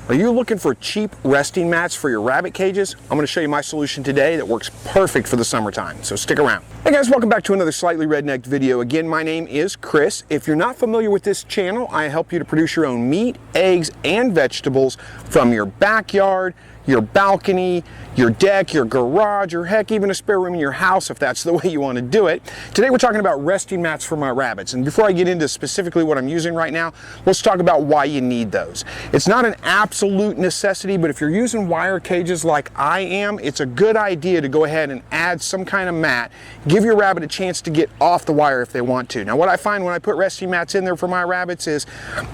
Are you looking for cheap resting mats for your rabbit cages? I'm going to show you my solution today that works perfect for the summertime, so stick around. Hey guys, welcome back to another Slightly Rednecked video. Again, my name is Chris. If you're not familiar with this channel, I help you to produce your own meat, eggs, and vegetables from your backyard, your balcony, your deck, your garage, or heck, even a spare room in your house if that's the way you want to do it. Today we're talking about resting mats for my rabbits, and before I get into specifically what I'm using right now, let's talk about why you need those. It's not an absolute necessity, but if you're using wire cages like I am, it's a good idea to go ahead and add some kind of mat. Give your rabbit a chance to get off the wire if they want to. Now what I find when I put resting mats in there for my rabbits is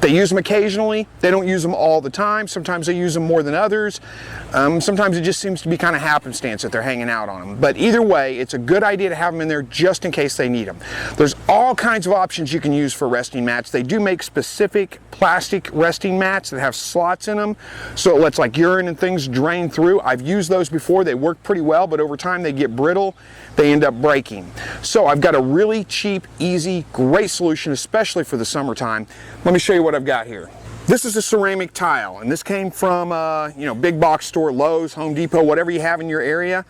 they use them occasionally, they don't use them all the time, sometimes they use them more than others. Sometimes it just seems to be kind of happenstance that they're hanging out on them. But either way, it's a good idea to have them in there just in case they need them. There's all kinds of options you can use for resting mats. They do make specific plastic resting mats that have slots in them, so it lets like urine and things drain through. I've used those before. They work pretty well, but over time they get brittle. They end up breaking. So I've got a really cheap, easy, great solution, especially for the summertime. Let me show you what I've got here. This is a ceramic tile, and this came from big box store, Lowe's, Home Depot, whatever you have in your area.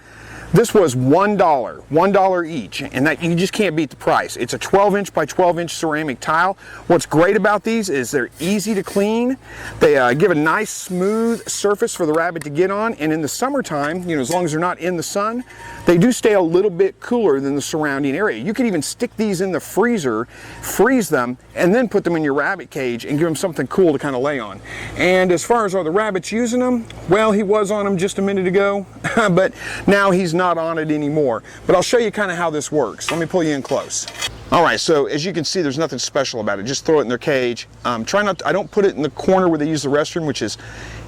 This was $1 each, and that you just can't beat the price. It's a 12-inch by 12-inch ceramic tile. What's great about these is they're easy to clean. They give a nice smooth surface for the rabbit to get on, and in the summertime, as long as they're not in the sun, they do stay a little bit cooler than the surrounding area. You could even stick these in the freezer, freeze them, and then put them in your rabbit cage and give them something cool to kind of lay on. And as far as are the rabbits using them, well, he was on them just a minute ago, but now he's not on it anymore. But I'll show you kind of how this works. Let me pull you in close. Alright, so as you can see, there's nothing special about it. Just throw it in their cage. I don't put it in the corner where they use the restroom, which is,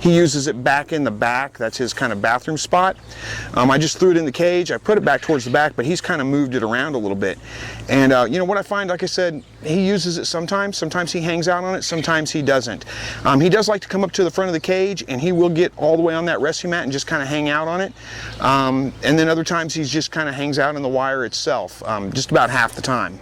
he uses it back in the back. That's his kind of bathroom spot. I just threw it in the cage. I put it back towards the back, but he's kind of moved it around a little bit. And what I find, like I said, he uses it sometimes. Sometimes he hangs out on it, sometimes he doesn't. He does like to come up to the front of the cage, and he will get all the way on that rescue mat and just kind of hang out on it. And then other times he just kind of hangs out on the wire itself, just about half the time.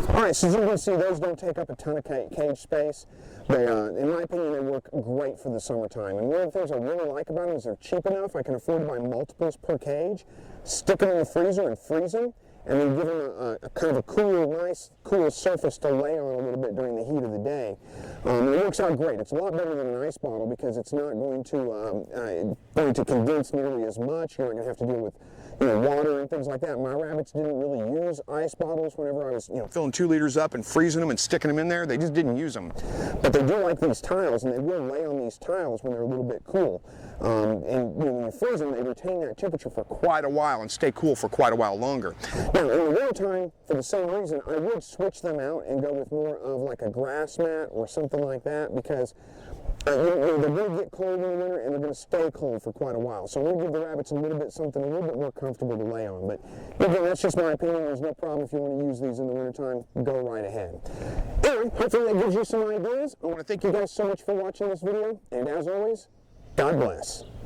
Alright, so as you can see, those don't take up a ton of cage space. They, in my opinion, they work great for the summertime. And one of the things I really like about them is they're cheap enough. I can afford to buy multiples per cage, stick them in the freezer and freeze them, and then give them a kind of a cool, nice, cool surface to lay on a little bit during the heat of the day. And it works out great. It's a lot better than an ice bottle because it's not going to condense nearly as much. You're not going to have to deal with water and things like that. My rabbits didn't really use ice bottles whenever I was filling 2 liters up and freezing them and sticking them in there. They just didn't use them. But they do like these tiles, and they will lay on these tiles when they're a little bit cool. And when you freeze them, they retain that temperature for quite a while and stay cool for quite a while longer. Now, in the wintertime, for the same reason, I would switch them out and go with more of like a grass mat or something like that, because they're going to get cold in the winter and they're going to stay cold for quite a while. So we'll give the rabbits something a little bit more comfortable to lay on. But again, that's just my opinion. There's no problem if you want to use these in the wintertime. Go right ahead. Anyway, hopefully that gives you some ideas. I want to thank you guys so much for watching this video. And as always, God bless.